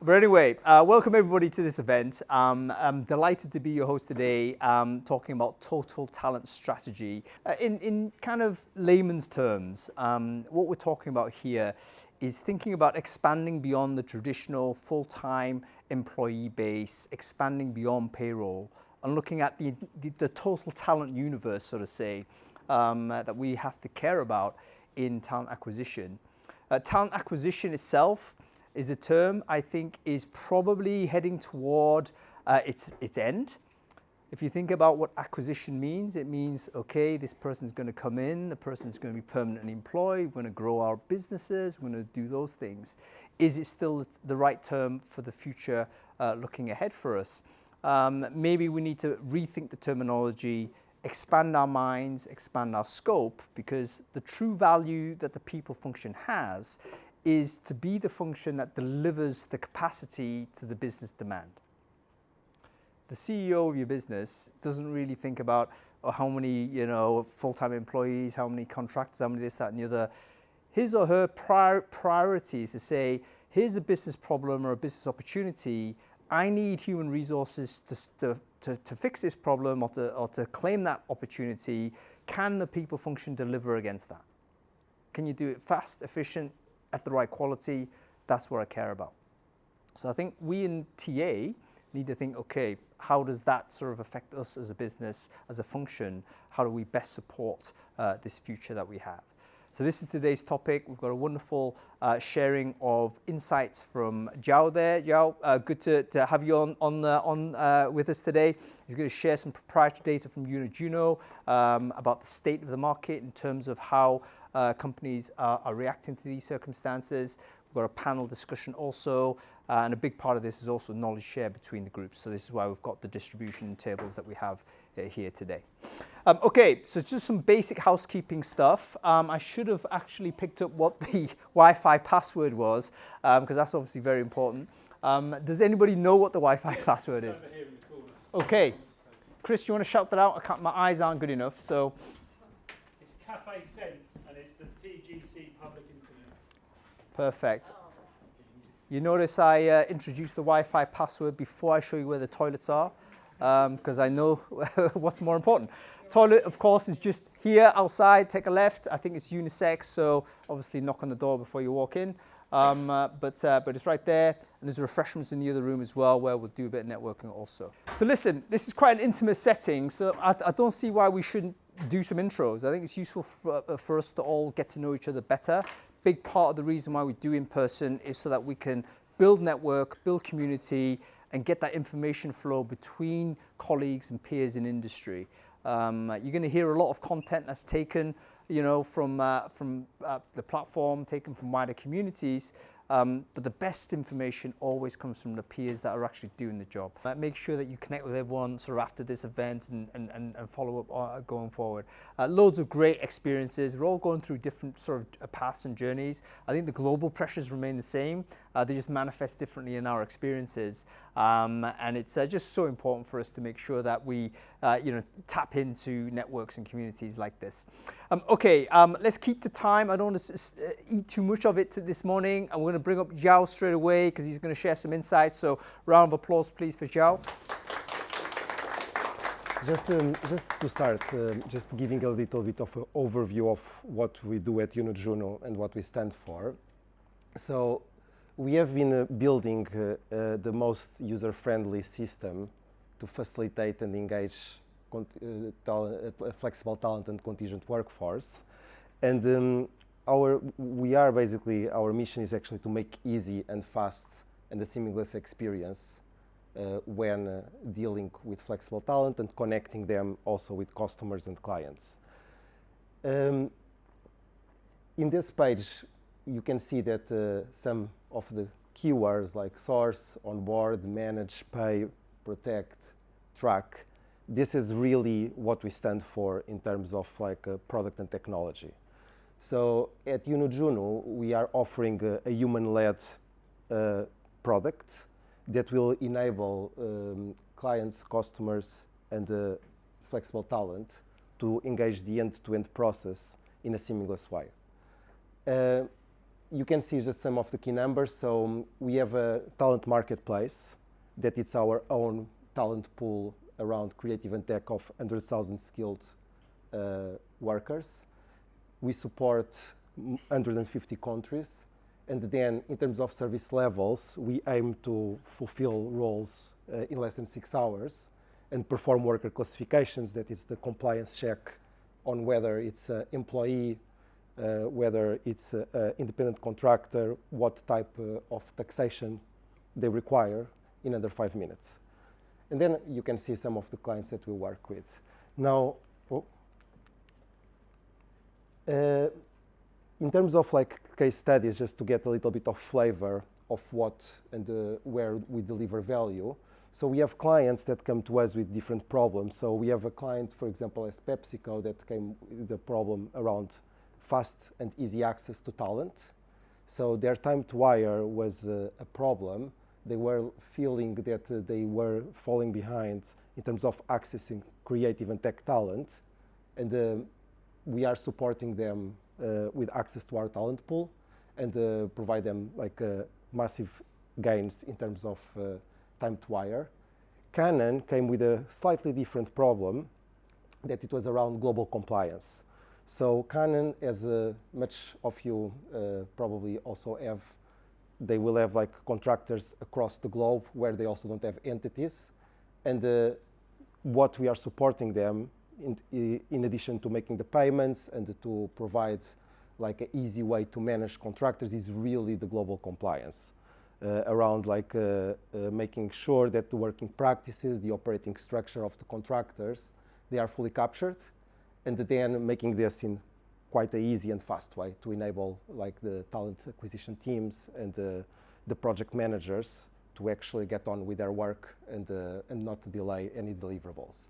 But anyway, welcome everybody to this event. I'm delighted to be your host today, talking about total talent strategy. In kind of layman's terms, what we're talking about here is thinking about expanding beyond the traditional full-time employee base, expanding beyond payroll, and looking at the total talent universe, so to say, that we have to care about in talent acquisition. Talent acquisition itself is a term I think is probably heading toward its end. If you think about what acquisition means, it means, okay, this person's going to come in, the person's going to be permanently employed, we're going to grow our businesses, we're going to do those things. Is it still the right term for the future looking ahead for us? Maybe we need to rethink the terminology, expand our minds, expand our scope, because the true value that the people function has is to be the function that delivers the capacity to the business demand. The CEO of your business doesn't really think about how many, full-time employees, how many contractors, how many this, that, and the other. His or her priority is to say, here's a business problem or a business opportunity. I need human resources to fix this problem or to claim that opportunity. Can the people function deliver against that? Can you do it fast, efficient, at the right quality? That's what I care about. So I think we in TA need to think, okay, how does that sort of affect us as a business, as a function? How do we best support this future that we have? So this is today's topic. We've got a wonderful sharing of insights from Joao there. Joao, good to have you on with us today. He's going to share some proprietary data from YunoJuno about the state of the market in terms of how companies are reacting to these circumstances. We've got a panel discussion also, and a big part of this is also knowledge share between the groups. So this is why we've got the distribution tables that we have here today. Okay, so just some basic housekeeping stuff. I should have actually picked up what the Wi-Fi password was, because that's obviously very important. Does anybody know what the Wi-Fi password is? Over here in the corner. Okay, Chris, you want to shout that out? My eyes aren't good enough, so. It's Cafe Scent, and it's the TGC public internet. Perfect. You notice I introduced the Wi-Fi password before I show you where the toilets are, because I know what's more important. Toilet, of course, is just here outside. Take a left. I think it's unisex, so obviously knock on the door before you walk in. But it's right there, and there's refreshments in the other room as well, where we'll do a bit of networking also. So listen, this is quite an intimate setting, so I don't see why we shouldn't do some intros. I think it's useful for us to all get to know each other better. Big part of the reason why we do in person is so that we can build network, build community, and get that information flow between colleagues and peers in industry. You're going to hear a lot of content that's taken, from the platform, taken from wider communities. But the best information always comes from the peers that are actually doing the job. Make sure that you connect with everyone sort of after this event and follow up going forward. Loads of great experiences. We're all going through different sort of paths and journeys. I think the global pressures remain the same. They just manifest differently in our experiences. And it's just so important for us to make sure that we tap into networks and communities like this. Okay, let's keep the time. I don't want to eat too much of it this morning. I'm going to bring up Joao straight away because he's going to share some insights. So round of applause, please, for Joao. Just to start, just giving a little bit of an overview of what we do at YunoJuno and what we stand for. So we have been building the most user-friendly system to facilitate and engage flexible talent and contingent workforce. And our mission is actually to make easy and fast and a seamless experience when dealing with flexible talent and connecting them also with customers and clients. In this page, you can see that some of the keywords like source, onboard, manage, pay, protect, track, this is really what we stand for in terms of product and technology. So at YunoJuno, we are offering a human-led product that will enable clients, customers, and flexible talent to engage the end-to-end process in a seamless way. you can see just some of the key numbers. So we have a talent marketplace that it's our own talent pool around creative and tech of 100,000 skilled workers. We support 150 countries. And then in terms of service levels, we aim to fulfill roles in less than 6 hours and perform worker classifications. That is the compliance check on whether it's an employee, whether it's an independent contractor, what type of taxation they require in under 5 minutes. And then you can see some of the clients that we work with. Now, in terms of like case studies, just to get a little bit of flavor of what and where we deliver value. So we have clients that come to us with different problems. So we have a client, for example, as PepsiCo, that came with a problem around fast and easy access to talent. So their time to hire was a problem. They were feeling that they were falling behind in terms of accessing creative and tech talent. And we are supporting them with access to our talent pool and provide them like massive gains in terms of time to hire. Canon came with a slightly different problem, that it was around global compliance. So Canon, as much of you probably also have, they will have like contractors across the globe where they also don't have entities. And what we are supporting them in addition to making the payments and to provide like an easy way to manage contractors is really the global compliance around like making sure that the working practices, the operating structure of the contractors, they are fully captured, and then making this in quite an easy and fast way to enable like the talent acquisition teams and the project managers to actually get on with their work and not delay any deliverables.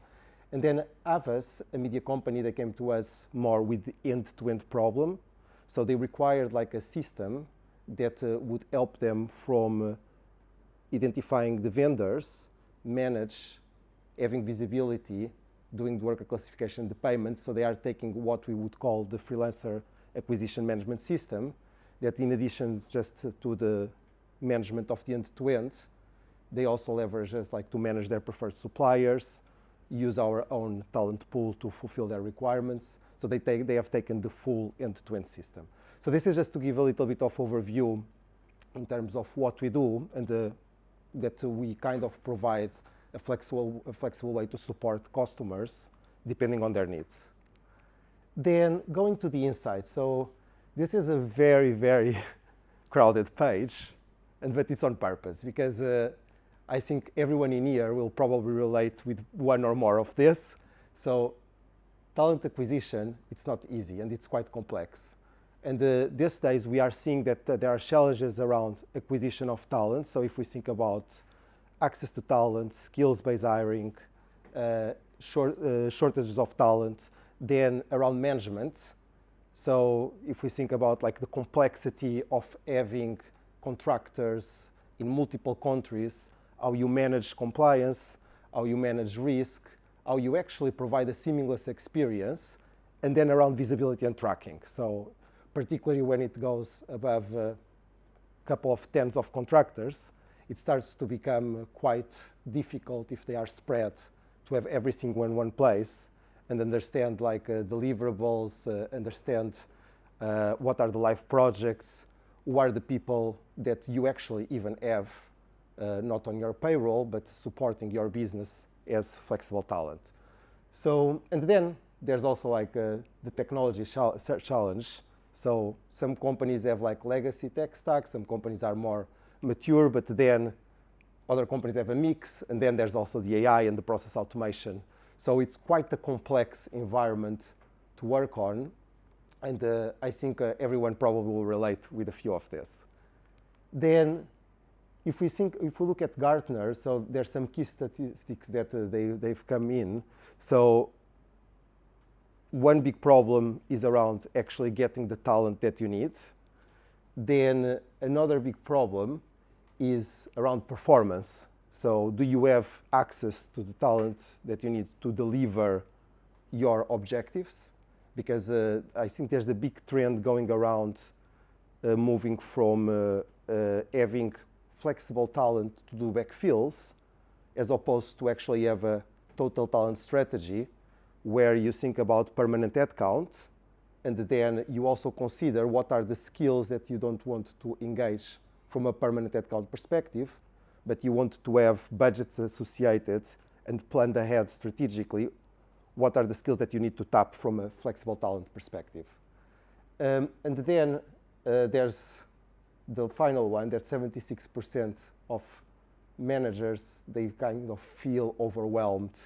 And then Avas, a media company that came to us more with the end-to-end problem. So they required like a system that would help them from identifying the vendors, manage, having visibility, doing the worker classification, the payments. So they are taking what we would call the freelancer acquisition management system, that in addition just to the management of the end-to-end, they also leverage us like to manage their preferred suppliers, use our own talent pool to fulfill their requirements. So they have taken the full end-to-end system. So this is just to give a little bit of overview in terms of what we do and that we kind of provide a flexible way to support customers depending on their needs. Then going to the insights. So this is a very, very crowded page, but it's on purpose because I think everyone in here will probably relate with one or more of this. So talent acquisition, it's not easy and it's quite complex. And these days we are seeing that there are challenges around acquisition of talent. So if we think about access to talent, skills-based hiring, shortages of talent, then around management. So if we think about like the complexity of having contractors in multiple countries, how you manage compliance, how you manage risk, how you actually provide a seamless experience, and then around visibility and tracking. So particularly when it goes above a couple of tens of contractors, it starts to become quite difficult if they are spread to have everything in one place and understand like deliverables, understand what are the live projects, who are the people that you actually even have not on your payroll, but supporting your business as flexible talent. So, and then there's also like the technology challenge. So some companies have like legacy tech stacks, some companies are more mature, but then other companies have a mix, and then there's also the AI and the process automation. So it's quite a complex environment to work on, and I think everyone probably will relate with a few of this. Then if we look at Gartner, so there's some key statistics that they've come in. So one big problem is around actually getting the talent that you need. Then another big problem is around performance. So do you have access to the talent that you need to deliver your objectives? Because I think there's a big trend going around moving from having flexible talent to do backfills, as opposed to actually have a total talent strategy where you think about permanent headcount, and then you also consider what are the skills that you don't want to engage from a permanent headcount perspective, but you want to have budgets associated and planned ahead strategically what are the skills that you need to tap from a flexible talent perspective. And then there's the final one, that 76% of managers, they kind of feel overwhelmed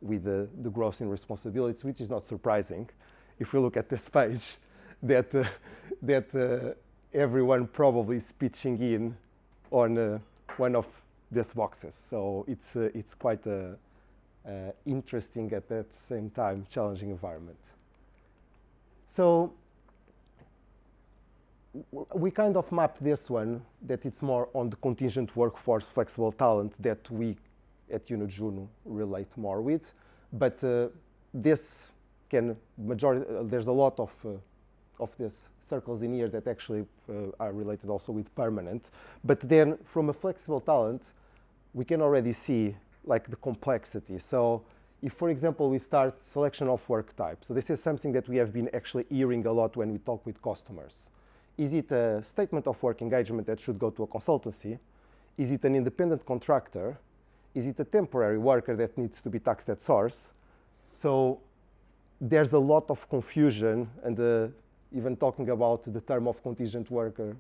with the growth in responsibilities, which is not surprising. If we look at this page, that everyone probably is pitching in on one of these boxes. So it's quite a interesting, at that same time, challenging environment. So we kind of mapped this one, that it's more on the contingent workforce flexible talent that we at YunoJuno relate more with. But this can there's a lot of these circles in here that actually are related also with permanent. But then from a flexible talent, we can already see like the complexity. So if, for example, we start selection of work type, so this is something that we have been actually hearing a lot when we talk with customers. Is it a statement of work engagement that should go to a consultancy? Is it an independent contractor? Is it a temporary worker that needs to be taxed at source? So there's a lot of confusion, and even talking about the term of contingent worker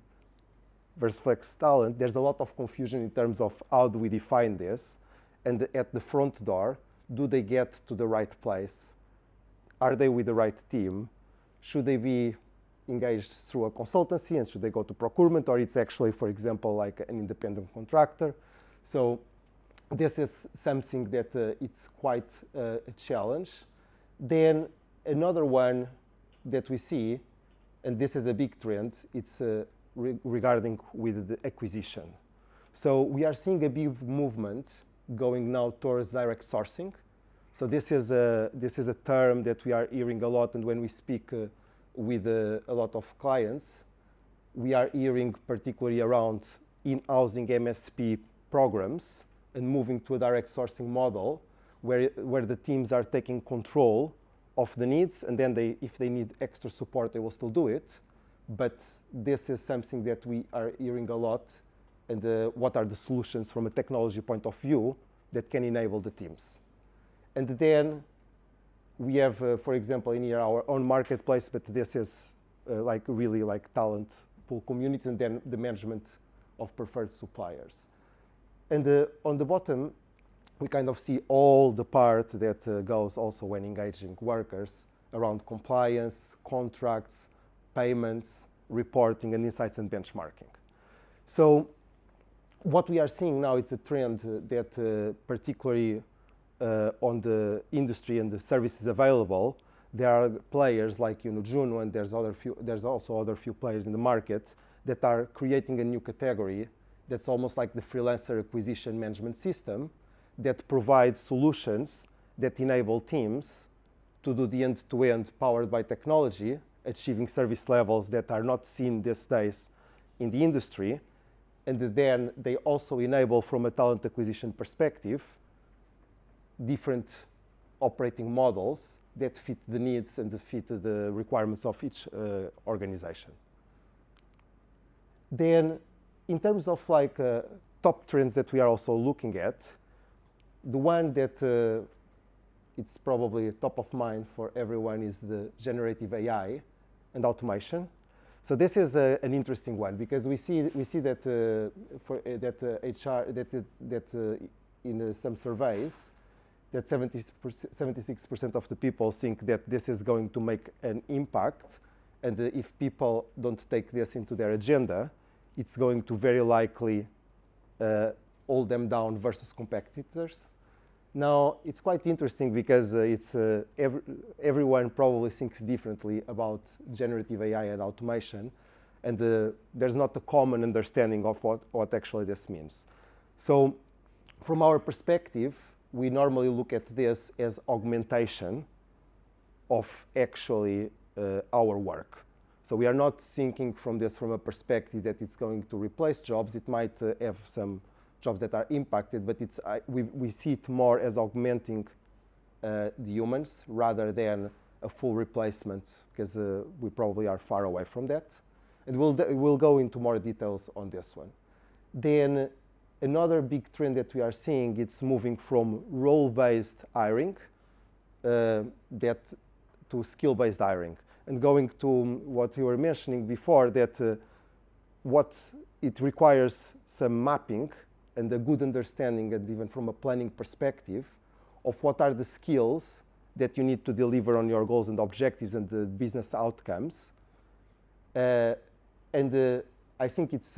versus flex talent, there's a lot of confusion in terms of how do we define this, and at the front door, do they get to the right place? Are they with the right team? Should they be engaged through a consultancy, and should they go to procurement, or it's actually, for example, like an independent contractor? So this is something that it's quite a challenge. Then another one that we see, and this is a big trend, it's regarding with the acquisition. So we are seeing a big movement going now towards direct sourcing. So this is a term that we are hearing a lot, and when we speak with a lot of clients, we are hearing particularly around in-housing MSP programs and moving to a direct sourcing model where the teams are taking control of the needs, and then if they need extra support, they will still do it. But this is something that we are hearing a lot, and what are the solutions from a technology point of view that can enable the teams. And then we have, for example, in here our own marketplace, but this is like really like talent pool communities, and then the management of preferred suppliers. And on the bottom, we kind of see all the part that goes also when engaging workers around compliance, contracts, payments, reporting, and insights and benchmarking. So what we are seeing now, it's a trend that particularly on the industry and the services available, there are players like YunoJuno, and there's also other few players in the market that are creating a new category that's almost like the freelancer acquisition management system that provides solutions that enable teams to do the end-to-end powered by technology, achieving service levels that are not seen these days in the industry. And then they also enable, from a talent acquisition perspective, different operating models that fit the needs and fit the requirements of each organization. Then, in terms of like top trends that we are also looking at, the one that it's probably top of mind for everyone is the generative AI and automation. So this is an interesting one, because we see that in some surveys that 76% of the people think that this is going to make an impact, and if people don't take this into their agenda, it's going to very likely hold them down versus competitors. Now, it's quite interesting because everyone probably thinks differently about generative AI and automation, and there's not a common understanding of what actually this means. So from our perspective, we normally look at this as augmentation of actually our work. So we are not thinking from this from a perspective that it's going to replace jobs. It might have some jobs that are impacted, but we see it more as augmenting the humans rather than a full replacement, because we probably are far away from that. And we'll go into more details on this one. Then another big trend that we are seeing, it's moving from role-based hiring to skill-based hiring. And going to what you were mentioning before, that what it requires some mapping and a good understanding, and even from a planning perspective, of what are the skills that you need to deliver on your goals and objectives and the business outcomes. I think it's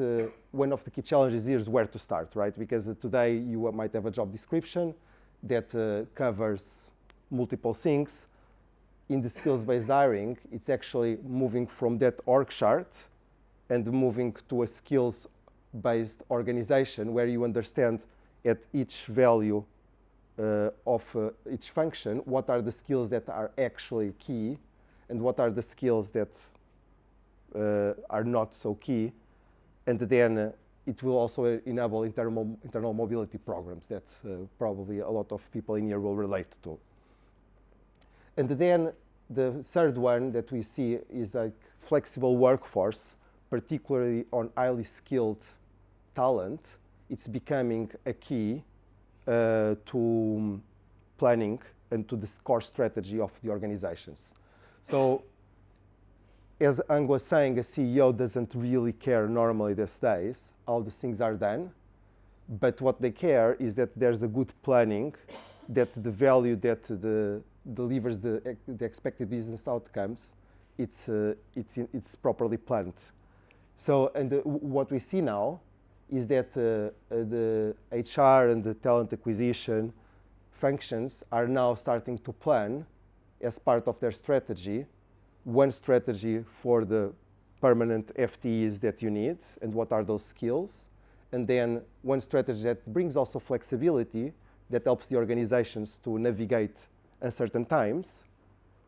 one of the key challenges here is where to start, right? Because today you might have a job description that covers multiple things. In the skills-based hiring, it's actually moving from that org chart and moving to a skills-based organization where you understand at each value of each function what are the skills that are actually key and what are the skills that are not so key. And then it will also enable internal mobility programs that probably a lot of people in here will relate to. And then the third one that we see is like flexible workforce, particularly on highly skilled talent. It's becoming a key to planning and to the core strategy of the organizations. So as Ang was saying, a CEO doesn't really care normally these days. All the things are done. But what they care is that there's a good planning, that the value that delivers the expected business outcomes, it's properly planned. So, and what we see now is that the HR and the talent acquisition functions are now starting to plan as part of their strategy, one strategy for the permanent FTEs that you need and what are those skills, and then one strategy that brings also flexibility that helps the organizations to navigate uncertain times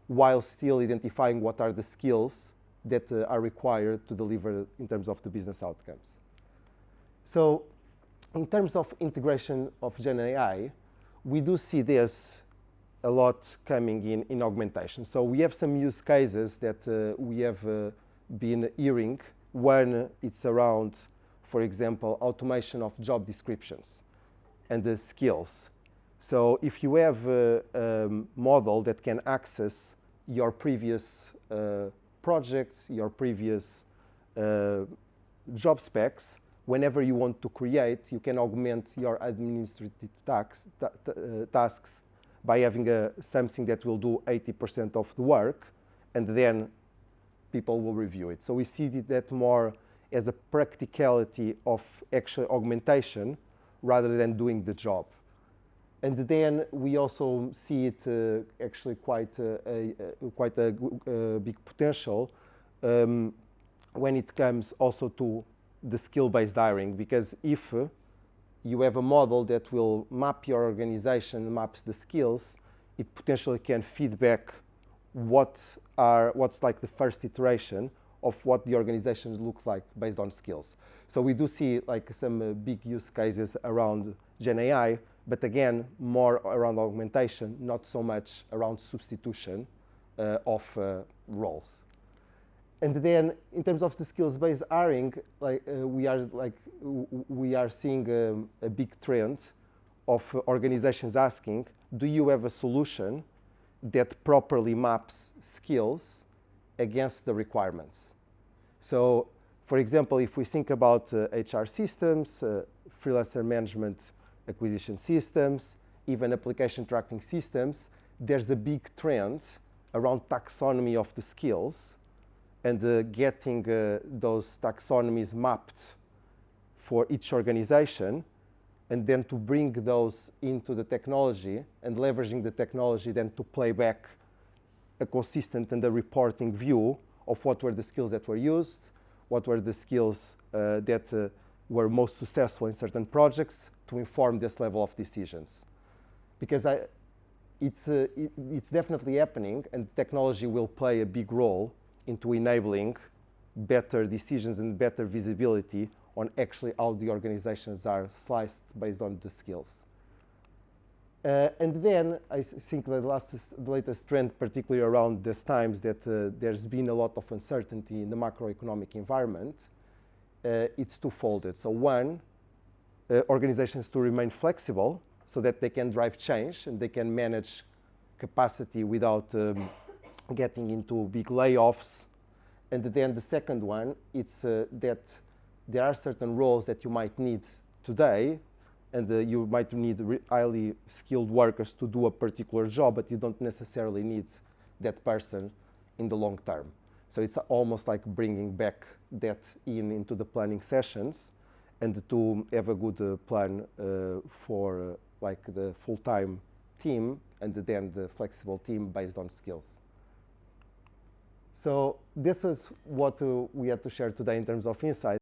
while still identifying what are the skills that are required to deliver in terms of the business outcomes. So in terms of integration of Gen AI, we do see this a lot coming in augmentation. So we have some use cases that we have been hearing. One, it's around, for example, automation of job descriptions and the skills. So if you have a model that can access your previous projects, your previous job specs, whenever you want to create, you can augment your administrative tasks by having something that will do 80% of the work, and then people will review it. So we see that more as a practicality of actual augmentation rather than doing the job. And then we also see it actually quite a big potential when it comes also to the skill-based hiring, because if you have a model that will map your organization, maps the skills, it potentially can feed back what's like the first iteration of what the organization looks like based on skills. So we do see like some big use cases around Gen AI, but again, more around augmentation, not so much around substitution of roles. And then, in terms of the skills-based hiring, we are seeing a big trend of organizations asking, do you have a solution that properly maps skills against the requirements? So, for example, if we think about HR systems, freelancer management acquisition systems, even application tracking systems, there's a big trend around taxonomy of the skills and getting those taxonomies mapped for each organization, and then to bring those into the technology and leveraging the technology then to play back a consistent and a reporting view of what were the skills that were used, what were the skills that were most successful in certain projects, to inform this level of decisions. Because it's definitely happening, and technology will play a big role into enabling better decisions and better visibility on actually how the organizations are sliced based on the skills. And then I think the latest trend, particularly around these times, that there's been a lot of uncertainty in the macroeconomic environment. It's twofolded. So one, organizations to remain flexible so that they can drive change and they can manage capacity without getting into big layoffs. And then the second one, it's that there are certain roles that you might need today, and you might need highly skilled workers to do a particular job, but you don't necessarily need that person in the long term. So it's almost like bringing back that into the planning sessions, and to have a good plan for like the full-time team and then the flexible team based on skills. So this is what we had to share today in terms of insight.